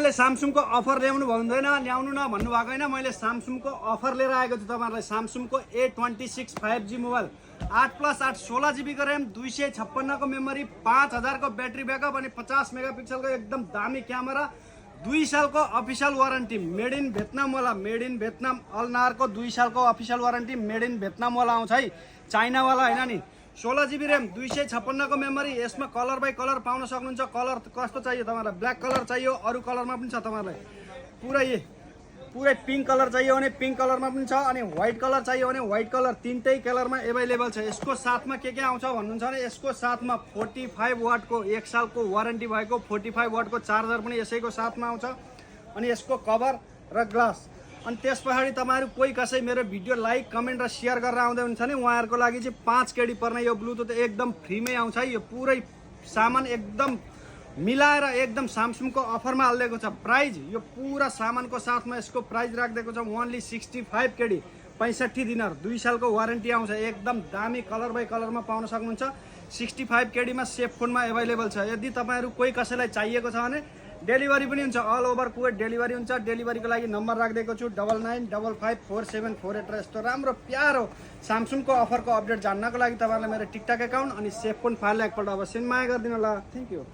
कसैले स्यामसङको अफर ल्याउनु भन्दैन, ल्याउनु न भन्नुभएको होइन। मैले स्यामसङको अफर लिएर आएको छु तपाईँहरूलाई। स्यामसङको A26 5G मोबाइल 8+8 16GB को ऱ्याम, 256 को मेमोरी, 5000 को ब्याट्री ब्याकअप अनि 50 मेगापिक्सलको एकदम दामी क्यामेरा, 2 सालको official warranty, made in Vietnam वाला, मेड इन भियतनाम। अल्नारको 2 सालको official warranty, made in Vietnam वाला आउँछ है, चाइना वाला होइन नि। 16GB ऱ्याम, 256 को मेमोरी। यसमा कलर बाई कलर पाउन सक्नुहुन्छ। कलर कस्तो चाहियो तपाईँलाई? ब्ल्याक कलर चाहियो, अरू कलरमा पनि छ तपाईँलाई। पुरै पिङ्क कलर चाहियो भने पिङ्क कलरमा पनि छ, अनि व्हाइट कलर चाहियो भने व्हाइट कलर, तीनटै कलरमा एभाइलेबल छ। यसको साथमा के आउँछ भन्नुहुन्छ भने यसको साथमा 45 वाटको 1 सालको वारेन्टी भएको 45 वाटको चार्जर पनि यसैको साथमा आउँछ, अनि यसको कभर र ग्लास। अनि त्यस पछाडि तपाईँहरू कोही कसै मेरो भिडियो लाइक कमेन्ट र सेयर गरेर आउँदै हुन्छ भने उहाँहरूको लागि चाहिँ 5 केडी पर्ने यो ब्लुटुथ एकदम फ्रीमै आउँछ है। यो पुरै सामान एकदम मिलाएर एकदम स्यामसङको अफरमा हालिदिएको छ। प्राइज यो पुरा सामानको साथमा यसको प्राइज राखिदिएको छ ओन्ली 65 केडी, 65 दिनार, 2 सालको वारेन्टी आउँछ। एकदम दामी कलर बाई कलरमा पाउन सक्नुहुन्छ। 65 केडीमा सेफ फोनमा एभाइलेबल छ। यदि तपाईँहरू कोही कसैलाई चाहिएको छ भने डेलिभरी पनि हुन्छ, अल ओभर कुवेत डेलिभरी हुन्छ। डेलिभरीको लागि नम्बर राखिदिएको छु 99554748 र यस्तो राम्रो प्यारो स्यामसङको अफरको अपडेट जान्नको लागि तपाईँहरूलाई मेरो टिकटक एकाउन्ट अनि सेफ फोन फाइललाई एकपल्ट अवश्य माया गरिदिनु होला। Thank you.